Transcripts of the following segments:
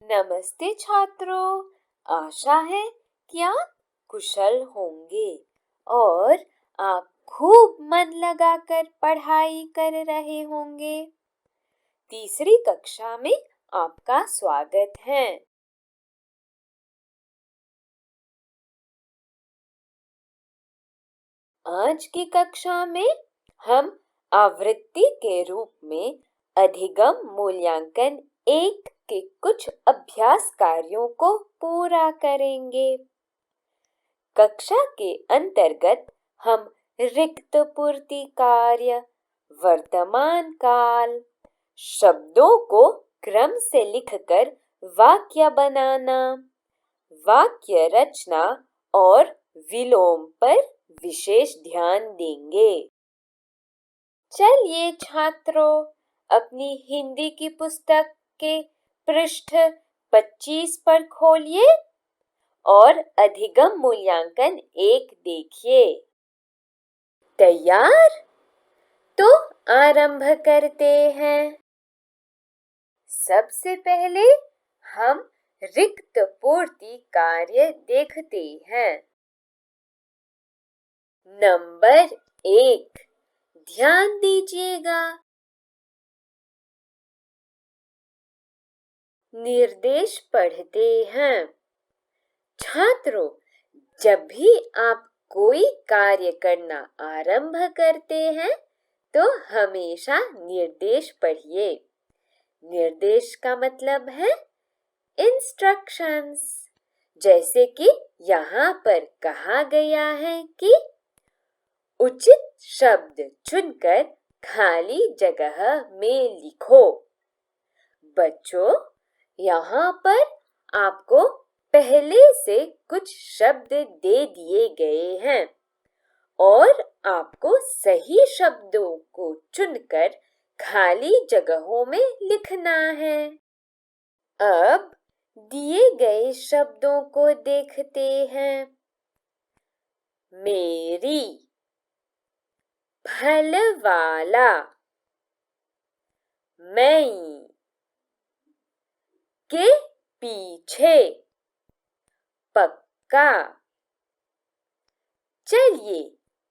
नमस्ते छात्रों। आशा है कि आप कुशल होंगे और आप खूब मन लगाकर पढ़ाई कर रहे होंगे। तीसरी कक्षा में आपका स्वागत है। आज की कक्षा में हम आवृत्ति के रूप में अधिगम मूल्यांकन 1 के कुछ अभ्यास कार्यों को पूरा करेंगे। कक्षा के अंतर्गत हम रिक्त पूर्ति कार्य, वर्तमान काल, शब्दों को क्रम से लिखकर वाक्य बनाना, वाक्य रचना और विलोम पर विशेष ध्यान देंगे। चलिए छात्रों, अपनी हिंदी की पुस्तक के पृष्ठ 25 पर खोलिए और अधिगम मूल्यांकन 1 देखिए। तैयार? तो आरंभ करते हैं। सबसे पहले हम रिक्त पूर्ति कार्य देखते हैं। नंबर 1, ध्यान दीजिएगा। निर्देश पढ़ते हैं। छात्रों, जब भी आप कोई कार्य करना आरंभ करते हैं तो हमेशा निर्देश पढ़िए। निर्देश का मतलब है इंस्ट्रक्शंस। जैसे कि यहाँ पर कहा गया है कि उचित शब्द चुनकर खाली जगह में लिखो। बच्चों, यहाँ पर आपको पहले से कुछ शब्द दे दिए गए हैं और आपको सही शब्दों को चुनकर खाली जगहों में लिखना है। अब दिए गए शब्दों को देखते हैं। मेरी, फल वाला, मैं, के पीछे, पक्का। चलिए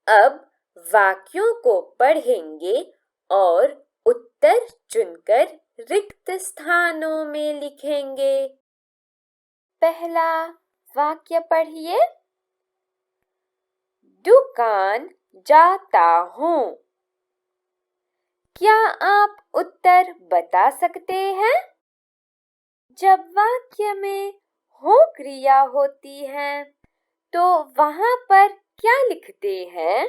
अब वाक्यों को पढ़ेंगे और उत्तर चुनकर रिक्त स्थानों में लिखेंगे। पहला वाक्य पढ़िए। दुकान जाता हूँ। क्या आप उत्तर बता सकते हैं? जब वाक्य में हो क्रिया होती है तो वहां पर क्या लिखते हैं?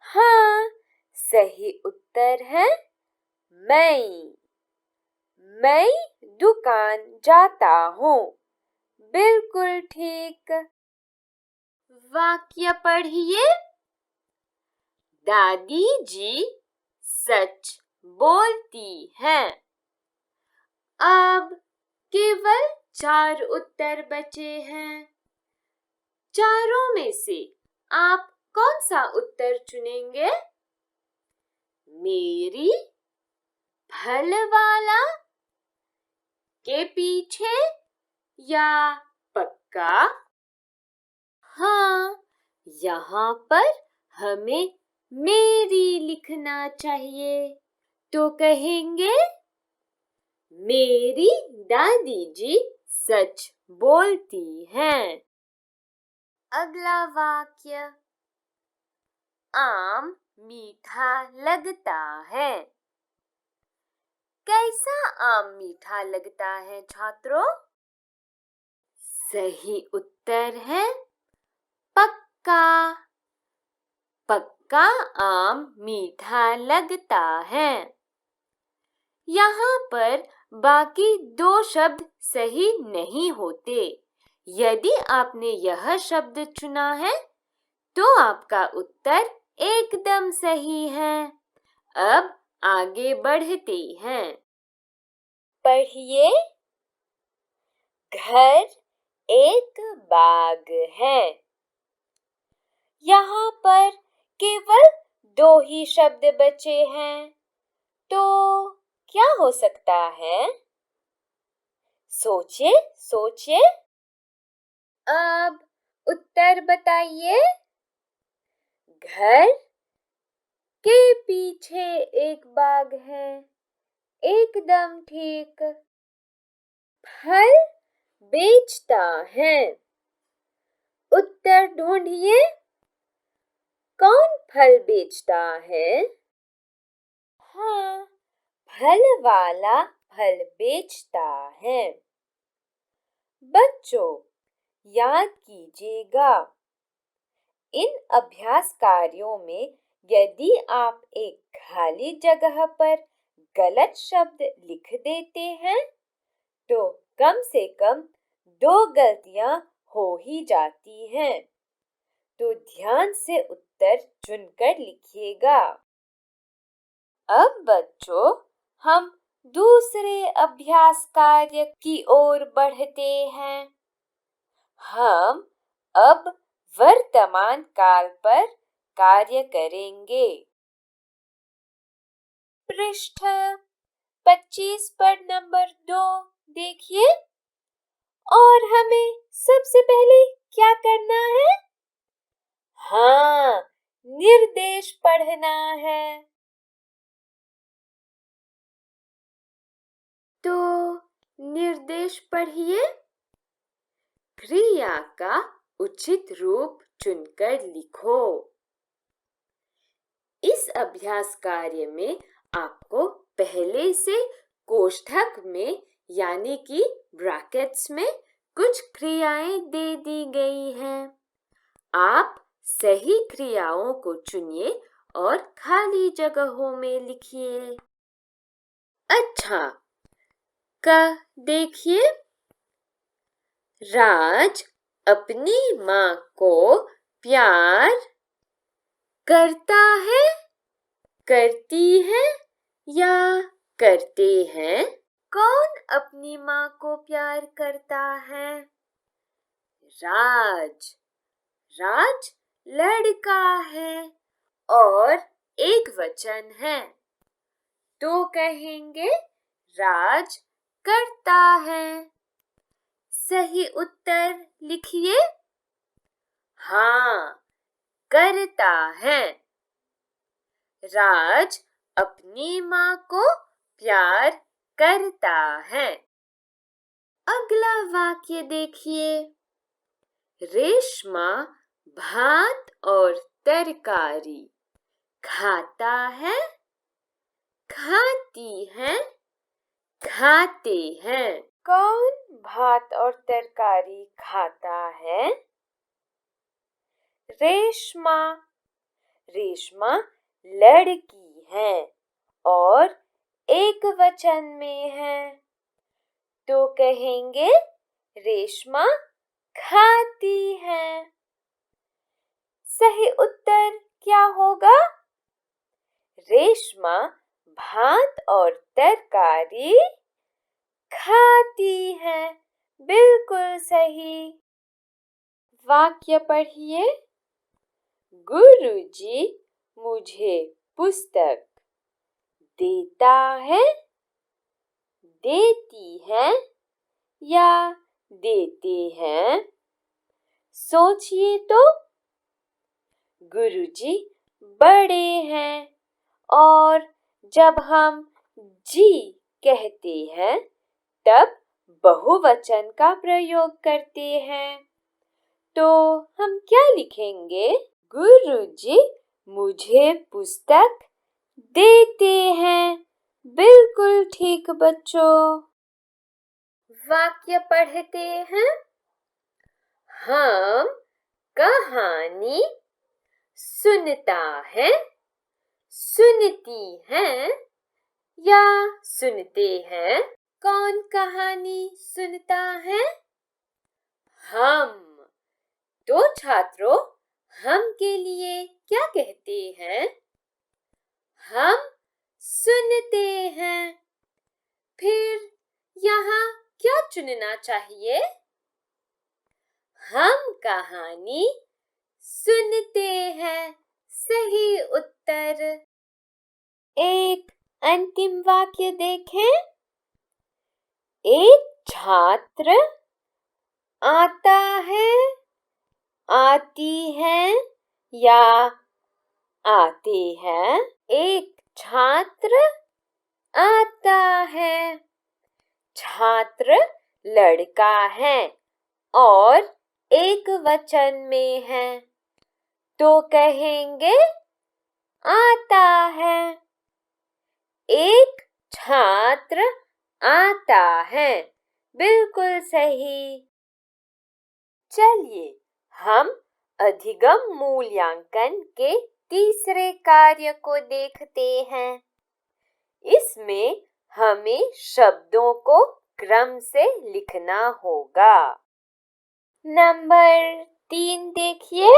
हाँ, सही उत्तर है मैं। मैं दुकान जाता हूँ। बिल्कुल ठीक। वाक्य पढ़िए। दादी जी सच बोलती हैं। अब केवल 4 उत्तर बचे हैं। चारों में से आप कौन सा उत्तर चुनेंगे? मेरी, फल वाला, के पीछे या पक्का? हाँ, यहाँ पर हमें मेरी लिखना चाहिए। तो कहेंगे मेरी दादी जी सच बोलती हैं। अगला वाक्य। आम मीठा लगता है। कैसा आम मीठा लगता है छात्रों? सही उत्तर है पक्का। पक्का आम मीठा लगता है। यहाँ पर बाकी 2 शब्द सही नहीं होते। यदि आपने यह शब्द चुना है तो आपका उत्तर एकदम सही है। अब आगे बढ़ते हैं। पढ़िए। घर एक बाग है। यहाँ पर केवल 2 ही शब्द बचे हैं। तो क्या हो सकता है? सोचिए सोचिए। अब उत्तर बताइए। घर के पीछे एक बाग है, एकदम ठीक। फल बेचता है। उत्तर ढूंढिए। कौन फल बेचता है? हाँ, फल वाला फल बेचता है। बच्चों, याद कीजिएगा, इन अभ्यास कार्यों में यदि आप एक खाली जगह पर गलत शब्द लिख देते हैं तो कम से कम 2 गलतियां हो ही जाती हैं। तो ध्यान से उत्तर चुनकर लिखिएगा। अब बच्चों, हम दूसरे अभ्यास कार्य की ओर बढ़ते हैं। हम अब वर्तमान काल पर कार्य करेंगे। पृष्ठ 25 पर नंबर 2 देखिए। और हमें सबसे पहले क्या करना है? हाँ, निर्देश पढ़ना है। तो निर्देश पढ़िए। क्रिया का उचित रूप चुनकर लिखो। इस अभ्यास कार्य में आपको पहले से कोष्ठक में यानी कि ब्रैकेट्स में कुछ क्रियाएं दे दी गई हैं। आप सही क्रियाओं को चुनिए और खाली जगहों में लिखिए। अच्छा, देखिए, राज अपनी माँ को प्यार करता है, करती है या करते हैं? कौन अपनी माँ को प्यार करता है? राज। राज लड़का है और एक वचन है, तो कहेंगे राज करता है। सही उत्तर लिखिए। हाँ, करता है। राज अपनी माँ को प्यार करता है। अगला वाक्य देखिए। रेशमा भात और तरकारी खाता है, खाती है, खाते हैं। कौन भात और तरकारी खाता है? रेशमा। रेशमा लड़की है और एक वचन में है, तो कहेंगे रेशमा खाती है। सही उत्तर क्या होगा? रेशमा भात और तरकारी खाती है। बिल्कुल सही। वाक्य पढ़िए। गुरुजी मुझे पुस्तक देता है, देती है या देते हैं? सोचिए तो। गुरुजी बड़े हैं और जब हम जी कहते हैं तब बहुवचन का प्रयोग करते हैं, तो हम क्या लिखेंगे? गुरुजी मुझे पुस्तक देते हैं। बिल्कुल ठीक बच्चों। वाक्य पढ़ते हैं। हम कहानी सुनता है, सुनती है या सुनते हैं? कौन कहानी सुनता है? हम। तो छात्रों, हम के लिए क्या कहते हैं? हम सुनते हैं। फिर यहाँ क्या चुनना चाहिए? हम कहानी सुनते हैं। सही उत्तर। एक अंतिम वाक्य देखें। एक छात्र आता है, आती है या आते हैं। एक छात्र आता है। छात्र लड़का है और एक वचन में है तो कहेंगे आता है। एक छात्र आता है, बिल्कुल सही। चलिए हम अधिगम मूल्यांकन के तीसरे कार्य को देखते हैं। इसमें हमें शब्दों को क्रम से लिखना होगा। नंबर 3 देखिए।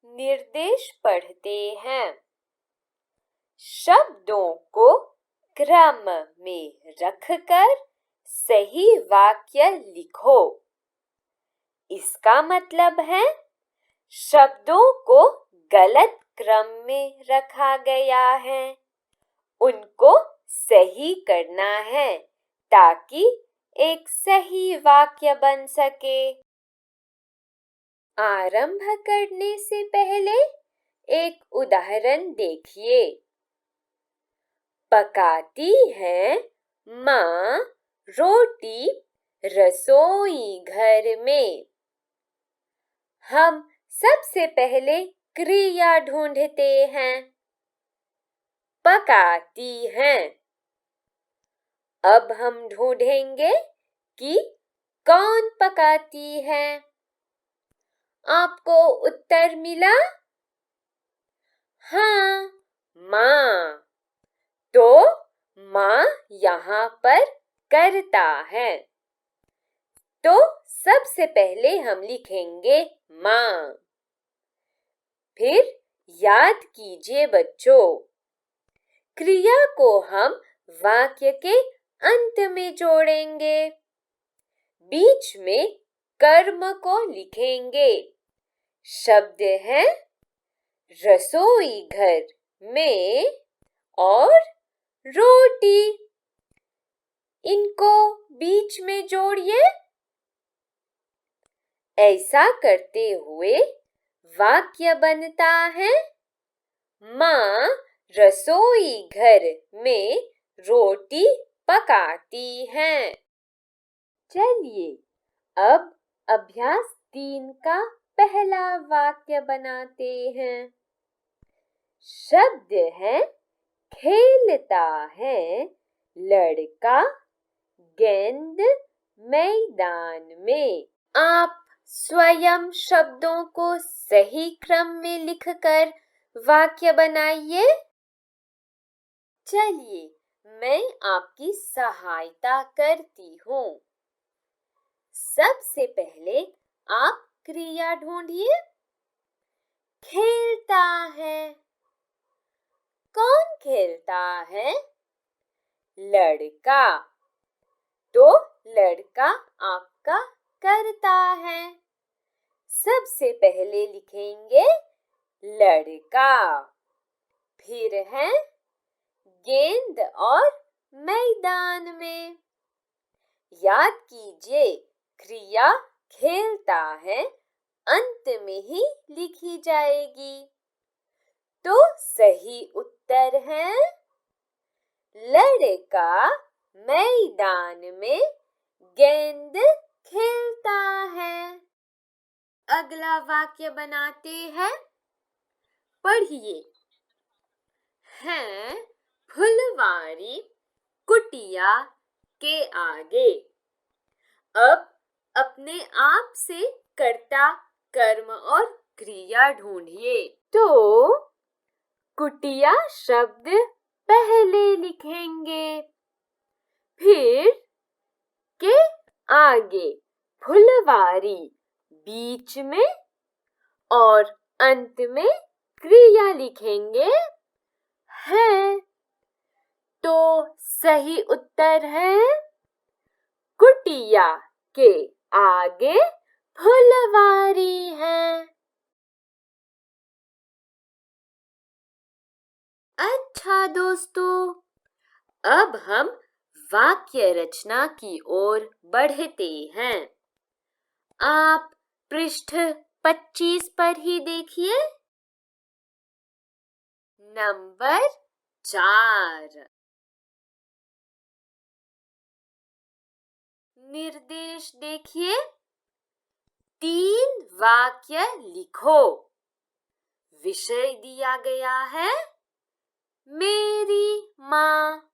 निर्देश पढ़ते हैं। शब्दों को क्रम में रखकर सही वाक्य लिखो। इसका मतलब है शब्दों को गलत क्रम में रखा गया है, उनको सही करना है ताकि एक सही वाक्य बन सके। आरंभ करने से पहले एक उदाहरण देखिए। पकाती है माँ रोटी रसोई घर में। हम सबसे पहले क्रिया ढूंढते हैं। पकाती हैं। अब हम ढूंढेंगे कि कौन पकाती है। आपको उत्तर मिला? हाँ, माँ। तो माँ यहाँ पर करता है। तो सबसे पहले हम लिखेंगे माँ। फिर याद कीजिए बच्चों, क्रिया को हम वाक्य के अंत में जोड़ेंगे। बीच में कर्म को लिखेंगे। शब्द है रसोई घर में और रोटी। इनको बीच में जोड़िए। ऐसा करते हुए वाक्य बनता है माँ रसोई घर में रोटी पकाती हैं। चलिए अब अभ्यास 3 का पहला वाक्य बनाते हैं। शब्द है खेलता है लड़का गेंद मैदान में। आप स्वयं शब्दों को सही क्रम में लिखकर वाक्य बनाइए। चलिए मैं आपकी सहायता करती हूँ। सबसे पहले आप क्रिया ढूंढिए। खेलता है। कौन खेलता है? लड़का। तो लड़का आपका करता है। सबसे पहले लिखेंगे लड़का। फिर है गेंद और मैदान में। याद कीजिए क्रिया खेलता है अंत में ही लिखी जाएगी। तो सही उत्तर है लड़का मैदान में गेंद खेलता है। अगला वाक्य बनाते हैं। पढ़िए। है फुलवारी कुटिया के आगे। अब अपने आप से कर्ता कर्म और क्रिया ढूंढिए। तो कुटिया शब्द पहले लिखेंगे। फिर के आगे फुलवारी बीच में और अंत में क्रिया लिखेंगे है। तो सही उत्तर है कुटिया के आगे फुलवारी है। अच्छा दोस्तों, अब हम वाक्य रचना की ओर बढ़ते हैं। आप पृष्ठ 25 पर ही देखिए। नंबर 4, निर्देश देखिए। 3 वाक्य लिखो। विषय दिया गया है मेरी माँ।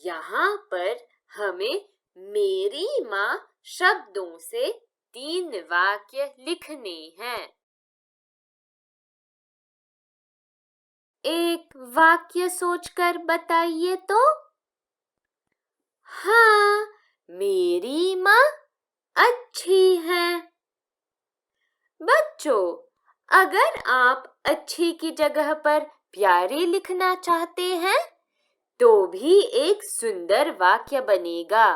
यहाँ पर हमें मेरी माँ शब्दों से 3 वाक्य लिखने हैं। एक वाक्य सोचकर बताइए तो। हाँ, मेरी माँ अच्छी है। बच्चों, अगर आप अच्छी की जगह पर प्यारी लिखना चाहते हैं तो भी एक सुंदर वाक्य बनेगा।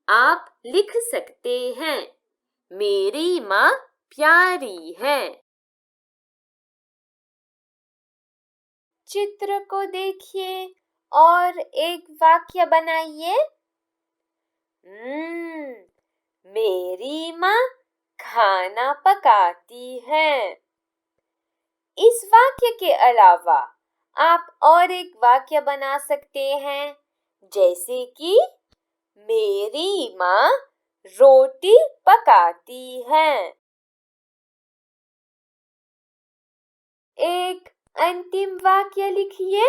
आप लिख सकते हैं मेरी माँ प्यारी है। चित्र को देखिए और एक वाक्य बनाइए। मेरी माँ खाना पकाती है। इस वाक्य के अलावा आप और एक वाक्य बना सकते हैं, जैसे कि मेरी माँ रोटी पकाती है। एक अंतिम वाक्य लिखिए।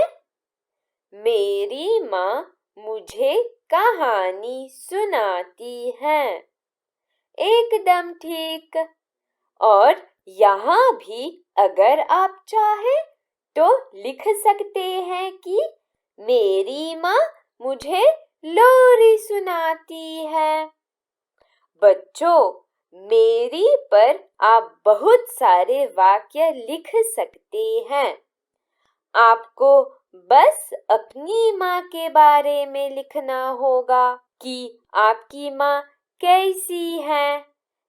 मेरी माँ मुझे कहानी सुनाती है। एकदम ठीक। और यहाँ भी अगर आप चाहें तो लिख सकते हैं कि मेरी माँ मुझे लोरी सुनाती है। बच्चों, मेरी पर आप बहुत सारे वाक्य लिख सकते हैं। आपको बस अपनी माँ के बारे में लिखना होगा कि आपकी माँ कैसी है,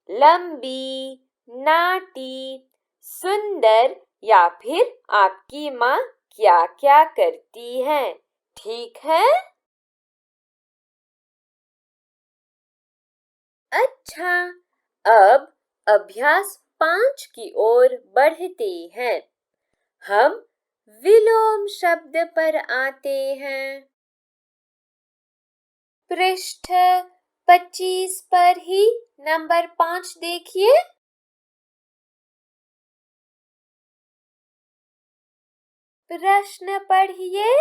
लंबी, नाटी, सुंदर, या फिर आपकी माँ क्या क्या करती है। ठीक है? अच्छा, अब अभ्यास 5 की ओर बढ़ते हैं। हम विलोम शब्द पर आते हैं। पृष्ठ 25 पर ही नंबर 5 देखिए। प्रश्न पढ़िए।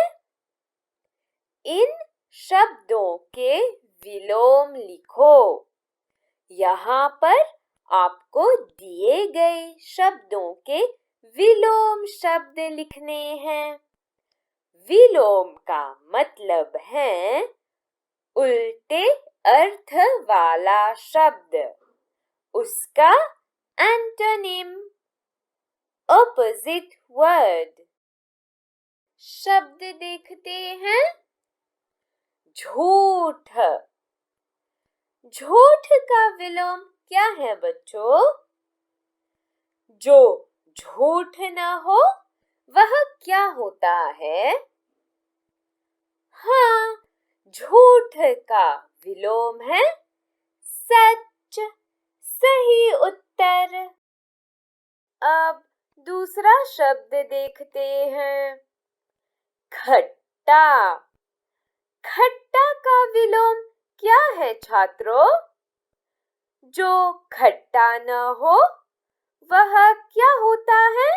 इन शब्दों के विलोम लिखो। यहाँ पर आपको दिए गए शब्दों के विलोम शब्द लिखने हैं। विलोम का मतलब है उल्टे अर्थ वाला शब्द, उसका एंटोनिम, ऑपोजिट वर्ड। शब्द देखते हैं। झूठ। झूठ का विलोम क्या है बच्चों? जो झूठ न हो वह क्या होता है? हाँ, झूठ का विलोम है सच। सही उत्तर। अब दूसरा शब्द देखते हैं। खट्टा। खट्टा का विलोम क्या है छात्रों? जो खट्टा न हो वह क्या होता है?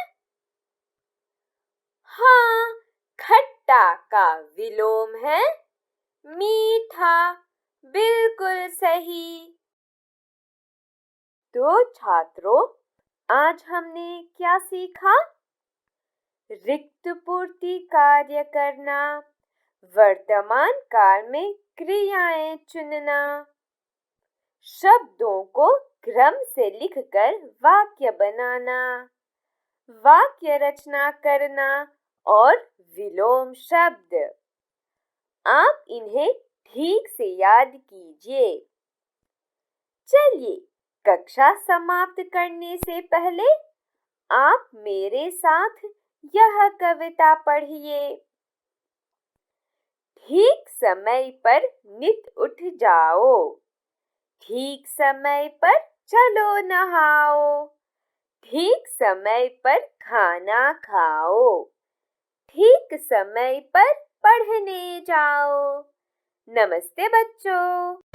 हाँ, खट्टा का विलोम है मीठा। बिल्कुल सही। तो छात्रों, आज हमने क्या सीखा? रिक्त पूर्ति कार्य करना, वर्तमान काल में क्रियाएं चुनना, शब्दों को क्रम से लिखकर वाक्य बनाना, वाक्य रचना करना और विलोम शब्द। आप इन्हें ठीक से याद कीजिए। चलिए, कक्षा समाप्त करने से पहले आप मेरे साथ यह कविता पढ़िए। ठीक समय पर नित उठ जाओ, ठीक समय पर चलो नहाओ, ठीक समय पर खाना खाओ, ठीक समय पर पढ़ने जाओ। नमस्ते बच्चों।